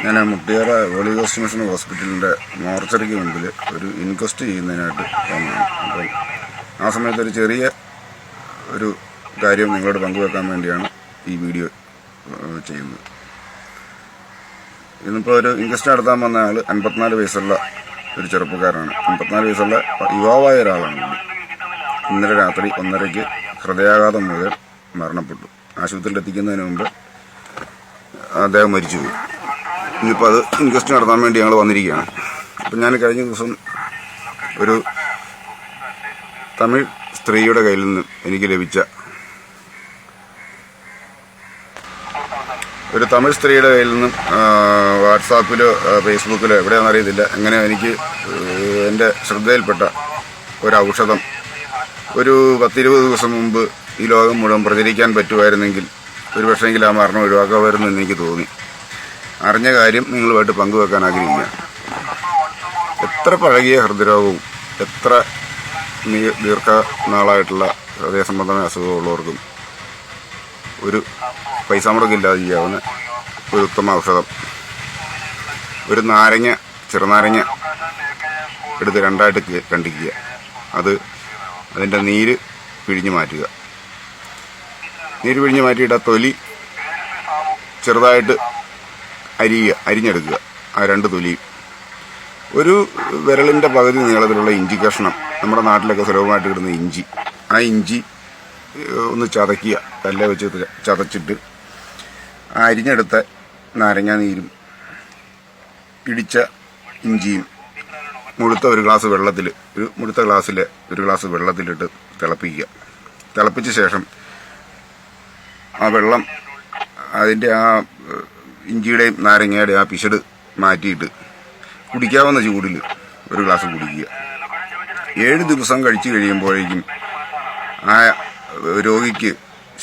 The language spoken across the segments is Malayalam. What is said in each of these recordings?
ഞാൻ മുട്ടിയറ ഹോളി ഗോസ്റ്റ് മിഷൻ ഹോസ്പിറ്റലിൻ്റെ മോർച്ചറിക്ക് മുമ്പിൽ ഒരു ഇൻക്വസ്റ്റ് ചെയ്യുന്നതിനായിട്ട് വന്നതാണ്. അപ്പോൾ ആ സമയത്ത് ഒരു ചെറിയ ഒരു കാര്യം നിങ്ങളോട് പങ്കുവെക്കാൻ വേണ്ടിയാണ് ഈ വീഡിയോ ചെയ്യുന്നത്. ഇന്നിപ്പോൾ ഒരു ഇൻക്വസ്റ്റ് നടത്താൻ വന്ന ആൾ 54 വയസ്സുള്ള ഒരു ചെറുപ്പക്കാരനാണ്. 54 വയസ്സുള്ള യുവാവായ ഒരാളാണ്. ഇന്നലെ രാത്രി 1:30 ഹൃദയാഘാതം മൂലം മരണപ്പെട്ടു. ആശുപത്രിയിൽ എത്തിക്കുന്നതിന് മുമ്പ് അദ്ദേഹം മരിച്ചുപോയി. ഇന്നിപ്പോൾ അത് ഇൻക്വസ്റ്റ് നടത്താൻ വേണ്ടി ഞങ്ങൾ വന്നിരിക്കുകയാണ്. അപ്പം ഞാൻ കഴിഞ്ഞ ദിവസം ഒരു തമിഴ് സ്ത്രീയുടെ കയ്യിൽ നിന്ന് എനിക്ക് ലഭിച്ച വാട്സാപ്പിലോ ഫേസ്ബുക്കിലോ എവിടെയാണെന്ന് അറിയത്തില്ല, എങ്ങനെ എനിക്ക് എൻ്റെ ശ്രദ്ധയിൽപ്പെട്ട ഒരു ഔഷധം ഒരു 10-20 ദിവസം മുമ്പ് ഈ ലോകം മുഴുവൻ പ്രചരിക്കാൻ പറ്റുമായിരുന്നെങ്കിൽ ഒരു പക്ഷേങ്കിൽ ആ മരണം ഒഴിവാക്കാമായിരുന്നു എനിക്ക് തോന്നി. അറിഞ്ഞ കാര്യം നിങ്ങളുമായിട്ട് പങ്കുവെക്കാൻ ആഗ്രഹിക്കുക. എത്ര പഴകിയ ഹൃദ്രോഗവും എത്ര ദീർഘനാളായിട്ടുള്ള ഹൃദയ സംബന്ധമായ അസുഖമുള്ളവർക്കും ഒരു പൈസ മുടക്കില്ലാതെ ചെയ്യാവുന്ന ഒരു ഉത്തമ ഔഷധം. ഒരു ചെറുനാരങ്ങ എടുത്ത് 2ആയിട്ട് കണ്ടിക്കുക. അതിൻ്റെ നീര് പിഴിഞ്ഞ് മാറ്റുക. നീര് പിഴിഞ്ഞ് മാറ്റിയിട്ട് ആ തൊലി ചെറുതായിട്ട് അരിഞ്ഞെടുക്കുക. ആ 2 തൊലിയും ഒരു വിരലിൻ്റെ പകുതി നീളത്തിലുള്ള ഇഞ്ചി കഷ്ണം, നമ്മുടെ നാട്ടിലൊക്കെ സുലഭമായിട്ട് കിട്ടുന്ന ഇഞ്ചി, ആ ഇഞ്ചി ഒന്ന് ചതയ്ക്കുക. കല്ല വെച്ച് ചതച്ചിട്ട് ആ അരിഞ്ഞെടുത്ത നാരങ്ങാ നീരും ഇടിച്ച ഇഞ്ചിയും മുഴുത്ത ഒരു ഗ്ലാസ് വെള്ളത്തിലിട്ട് തിളപ്പിക്കുക. തിളപ്പിച്ച ശേഷം ആ വെള്ളം അതിൻ്റെ ആ ഇഞ്ചിയുടെയും നാരങ്ങയുടെയും ആ പിശട് മാറ്റിയിട്ട് കുടിക്കാവുന്ന ചൂടിൽ ഒരു ഗ്ലാസ് കുടിക്കുക. 7 ദിവസം കഴിച്ചു കഴിയുമ്പോഴേക്കും ആ രോഗിക്ക്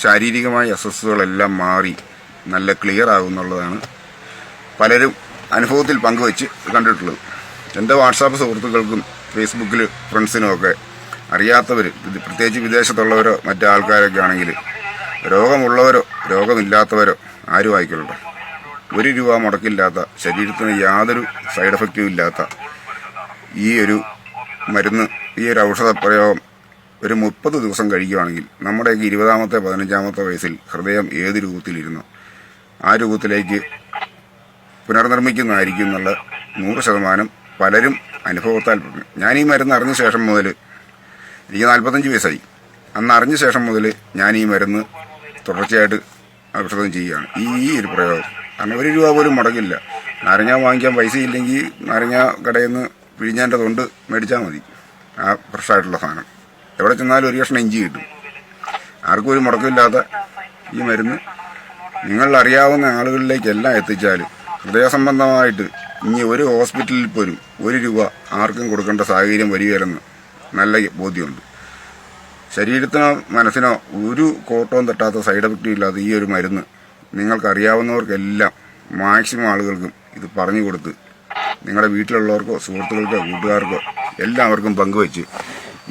ശാരീരികമായ അസ്വസ്ഥതകളെല്ലാം മാറി നല്ല ക്ലിയർ ആകുമെന്നുള്ളതാണ് പലരും അനുഭവത്തിൽ പങ്കുവെച്ച് കണ്ടിട്ടുള്ളത്. എൻ്റെ വാട്സാപ്പ് സുഹൃത്തുക്കൾക്കും ഫേസ്ബുക്കിൽ ഫ്രണ്ട്സിനുമൊക്കെ അറിയാത്തവർ, പ്രത്യേകിച്ച് വിദേശത്തുള്ളവരോ മറ്റു ആൾക്കാരൊക്കെ ആണെങ്കിൽ, രോഗമുള്ളവരോ രോഗമില്ലാത്തവരോ ആരും ആയിക്കൊള്ളട്ടെ, 1 രൂപ മുടക്കില്ലാത്ത, ശരീരത്തിന് യാതൊരു സൈഡ് എഫക്റ്റും ഇല്ലാത്ത ഈ ഒരു മരുന്ന്, ഈ ഒരു ഔഷധ പ്രയോഗം ഒരു 30 ദിവസം കഴിക്കുകയാണെങ്കിൽ നമ്മുടെയൊക്കെ 20-ാമത്തെ 15-ാമത്തെ വയസ്സിൽ ഹൃദയം ഏത് രൂപത്തിലിരുന്നോ ആ രൂപത്തിലേക്ക് പുനർനിർമ്മിക്കുന്നതായിരിക്കും എന്നുള്ള 100% പലരും അനുഭവത്താൽ പറഞ്ഞു. ഞാൻ ഈ മരുന്ന് അറിഞ്ഞ ശേഷം മുതൽ, എനിക്ക് 45 വയസ്സായി, അന്ന് അറിഞ്ഞ ശേഷം മുതൽ ഞാൻ ഈ മരുന്ന് തുടർച്ചയായിട്ട് ഔഷധം ചെയ്യുകയാണ്. ഈ ഒരു പ്രയോഗം കാരണം 1 രൂപ പോലും മുടക്കില്ല. നാരങ്ങ വാങ്ങിക്കാൻ പൈസ ഇല്ലെങ്കിൽ നാരങ്ങ കടയിൽ നിന്ന് പിഴിഞ്ഞതിൻ്റെ തൊണ്ട് മേടിച്ചാൽ മതി. ആ ഫ്രഷായിട്ടുള്ള സാധനം എവിടെ ചെന്നാലും 1 കഷ്ണം ഇഞ്ചി കിട്ടും. ആർക്കും ഒരു മുടക്കമില്ലാത്ത ഈ മരുന്ന് നിങ്ങൾ അറിയാവുന്ന ആളുകളിലേക്കെല്ലാം എത്തിച്ചാൽ ഹൃദയ സംബന്ധമായിട്ട് ഇനി ഒരു ഹോസ്പിറ്റലിൽ പോലും 1 രൂപ ആർക്കും കൊടുക്കേണ്ട സാഹചര്യം വരികയില്ലെന്ന് നല്ല ബോധ്യമുണ്ട്. ശരീരത്തിനോ മനസ്സിനോ ഒരു കോട്ടവും തട്ടാത്ത സൈഡ് എഫക്റ്റും ഇല്ലാത്ത ഈ ഒരു മരുന്ന് നിങ്ങൾക്കറിയാവുന്നവർക്കെല്ലാം, മാക്സിമം ആളുകൾക്കും ഇത് പറഞ്ഞു കൊടുത്ത് നിങ്ങളുടെ വീട്ടിലുള്ളവർക്കോ സുഹൃത്തുക്കൾക്കോ കൂട്ടുകാർക്കോ എല്ലാവർക്കും പങ്കുവെച്ച്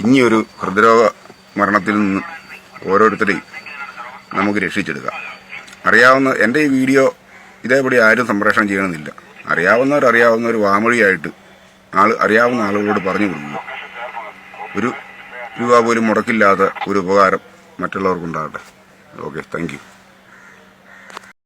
ഇനിയൊരു ഹൃദ്രോഗ മരണത്തിൽ നിന്ന് ഓരോരുത്തരെയും നമുക്ക് രക്ഷിച്ചെടുക്കാം. എൻ്റെ ഈ വീഡിയോ ഇതേപടി ആരും സംപ്രേഷണം ചെയ്യണമെന്നില്ല. അറിയാവുന്നവർ വാമൊഴിയായിട്ട് അറിയാവുന്ന ആളുകളോട് പറഞ്ഞു കൊടുക്കുക. 1 രൂപ പോലും മുടക്കില്ലാത്ത ഒരു ഉപകാരം മറ്റുള്ളവർക്കുണ്ടാകട്ടെ. Okay, thank you.